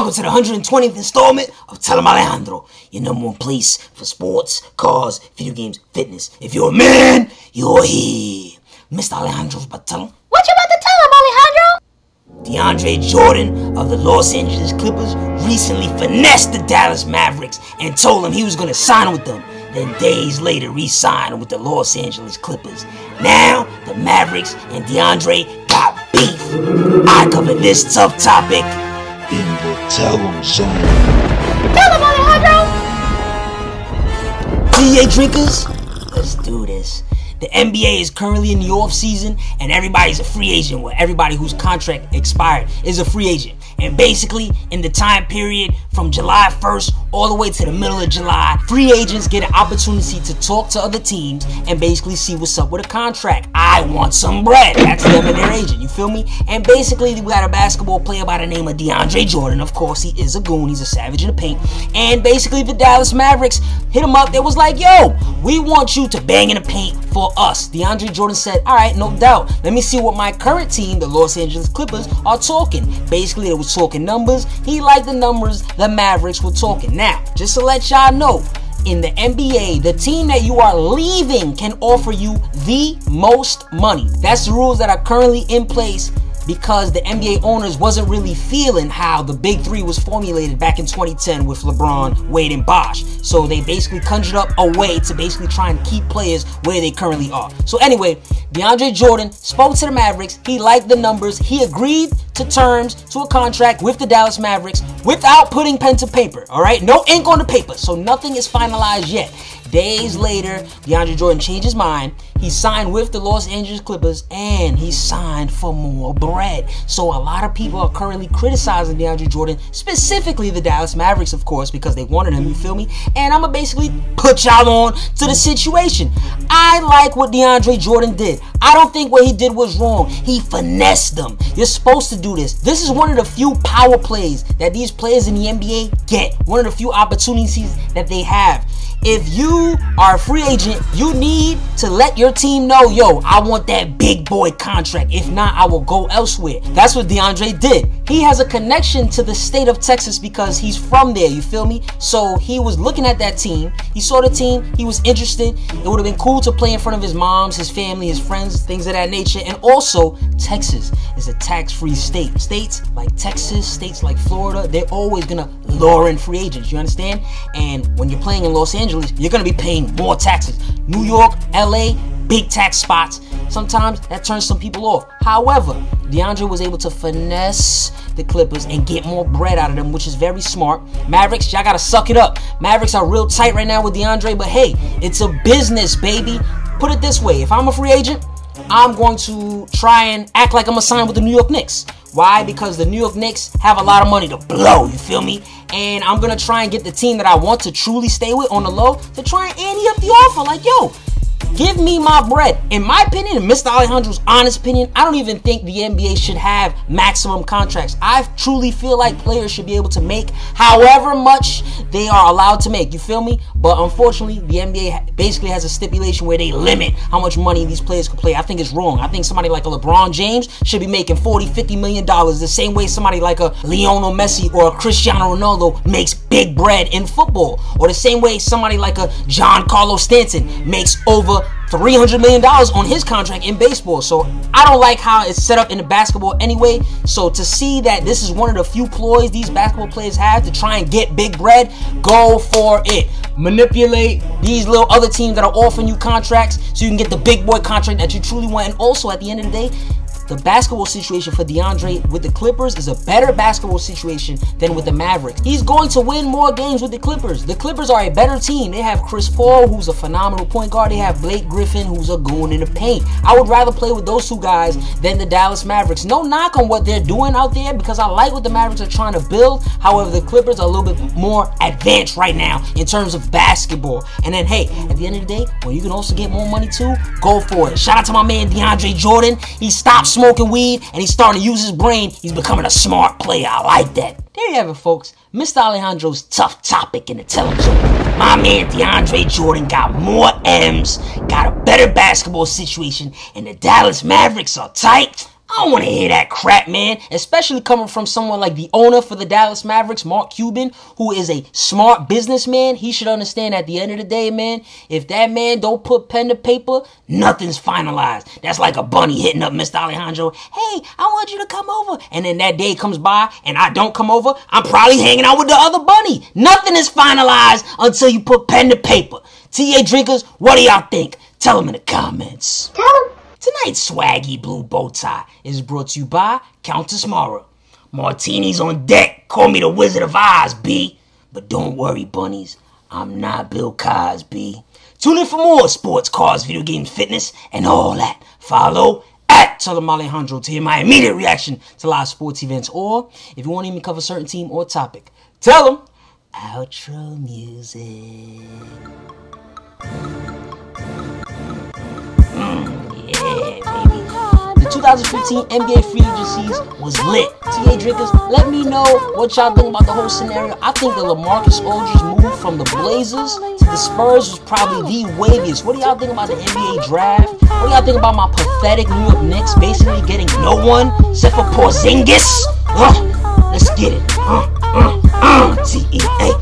welcome to the 120th installment of Tell Em Alejandro, your number one place for sports, cars, video games, fitness. If you're a man, you're here. Mr. Alejandro's about to tell him. What you about to tell him, Alejandro? DeAndre Jordan of the Los Angeles Clippers recently finessed the Dallas Mavericks and told them he was going to sign with them. Then days later, re-signed with the Los Angeles Clippers. Now, the Mavericks and DeAndre got beef. I covered this tough topic in the Tell 'em Zone. Tell him, Alejandro! DA drinkers, let's do this. The NBA is currently in the off season and everybody's a free agent. Well, everybody whose contract expired is a free agent. And basically, in the time period from July 1st all the way to the middle of July, free agents get an opportunity to talk to other teams and basically see what's up with a contract. I want some bread. That's them and their agent, you feel me? And basically, we got a basketball player by the name of DeAndre Jordan. Of course, he is a goon. He's a savage in the paint. And basically, the Dallas Mavericks hit him up. They was like, yo, we want you to bang in the paint for us. DeAndre Jordan said, all right, no doubt. Let me see what my current team, the Los Angeles Clippers, are talking. Basically, they was talking numbers. He liked the numbers the Mavericks were talking. Now, just to let y'all know, in the NBA, the team that you are leaving can offer you the most money. That's the rules that are currently in place because the NBA owners wasn't really feeling how the Big Three was formulated back in 2010 with LeBron, Wade, and Bosh. So they basically conjured up a way to basically try and keep players where they currently are. So anyway, DeAndre Jordan spoke to the Mavericks. He liked the numbers. He agreed to terms, to a contract with the Dallas Mavericks without putting pen to paper, all right? No ink on the paper, so nothing is finalized yet. Days later, DeAndre Jordan changed his mind. He signed with the Los Angeles Clippers, and he signed for more bread. So a lot of people are currently criticizing DeAndre Jordan, specifically the Dallas Mavericks, of course, because they wanted him, you feel me? And I'm going to basically put y'all on to the situation. I like what DeAndre Jordan did. I don't think what he did was wrong. He finessed them. You're supposed to do this. This is one of the few power plays that these players in the NBA get. One of the few opportunities that they have. If you are a free agent, you need to let your team know, yo, I want that big boy contract. If not, I will go elsewhere. That's what DeAndre did. He has a connection to the state of Texas because he's from there, you feel me? So he was looking at that team. He saw the team. He was interested. It would have been cool to play in front of his moms, his family, his friends, things of that nature. And also, Texas is a tax-free state. States like Texas, states like Florida, they're always going to lure in free agents, you understand? And when you're playing in Los Angeles, you're going to be paying more taxes. New York, LA, big tax spots. Sometimes that turns some people off. However, DeAndre was able to finesse the Clippers and get more bread out of them, which is very smart. Mavericks, y'all got to suck it up. Mavericks are real tight right now with DeAndre, but hey, it's a business, baby. Put it this way. If I'm a free agent, I'm going to try and act like I'm assigned with the New York Knicks. Why? Because the New York Knicks have a lot of money to blow, you feel me? And I'm going to try and get the team that I want to truly stay with on the low to try and ante up the offer. Like, yo, give me my bread. In my opinion, in Mr. Alejandro's honest opinion, I don't even think the NBA should have maximum contracts. I truly feel like players should be able to make however much they are allowed to make. You feel me? But unfortunately, the NBA basically has a stipulation where they limit how much money these players can play. I think it's wrong. I think somebody like a LeBron James should be making $40, $50 million the same way somebody like a Lionel Messi or a Cristiano Ronaldo makes big bread in football. Or the same way somebody like a Giancarlo Stanton makes over $300 million on his contract in baseball. So I don't like how it's set up in the basketball anyway. So to see that this is one of the few ploys these basketball players have to try and get big bread, go for it. Manipulate these little other teams that are offering you contracts so you can get the big boy contract that you truly want. And also at the end of the day, the basketball situation for DeAndre with the Clippers is a better basketball situation than with the Mavericks. He's going to win more games with the Clippers. The Clippers are a better team. They have Chris Paul, who's a phenomenal point guard. They have Blake Griffin, who's a goon in the paint. I would rather play with those two guys than the Dallas Mavericks. No knock on what they're doing out there because I like what the Mavericks are trying to build. However, the Clippers are a little bit more advanced right now in terms of basketball. And then, hey, at the end of the day, when you can also get more money too, go for it. Shout out to my man DeAndre Jordan. He stopped smoking weed and he's starting to use his brain. He's becoming a smart player. I like that. There you have it, folks. Mr. Alejandro's tough topic in the Tell 'em Zone. My man DeAndre Jordan got more M's, got a better basketball situation, and the Dallas Mavericks are tight. I don't want to hear that crap, man. Especially coming from someone like the owner for the Dallas Mavericks, Mark Cuban, who is a smart businessman. He should understand at the end of the day, man, if that man don't put pen to paper, nothing's finalized. That's like a bunny hitting up Mr. Alejandro. Hey, I want you to come over. And then that day comes by and I don't come over. I'm probably hanging out with the other bunny. Nothing is finalized until you put pen to paper. TA drinkers, what do y'all think? Tell them in the comments. Tell them. Tonight's swaggy blue bow tie is brought to you by Countess Mara. Martinis on deck. Call me the Wizard of Oz, B. But don't worry, bunnies. I'm not Bill Cosby. Tune in for more sports, cars, video games, fitness, and all that. Follow at Em Alejandro to hear my immediate reaction to live sports events. Or if you want to even cover a certain team or topic, tell them outro music. Yeah, baby. The 2015 NBA free agencies was lit. TA drinkers, let me know what y'all think about the whole scenario. I think the LaMarcus Aldridge move from the Blazers to the Spurs was probably the waviest. What do y'all think about the NBA draft? What do y'all think about my pathetic New York Knicks basically getting no one except for Porzingis? Let's get it. TEA.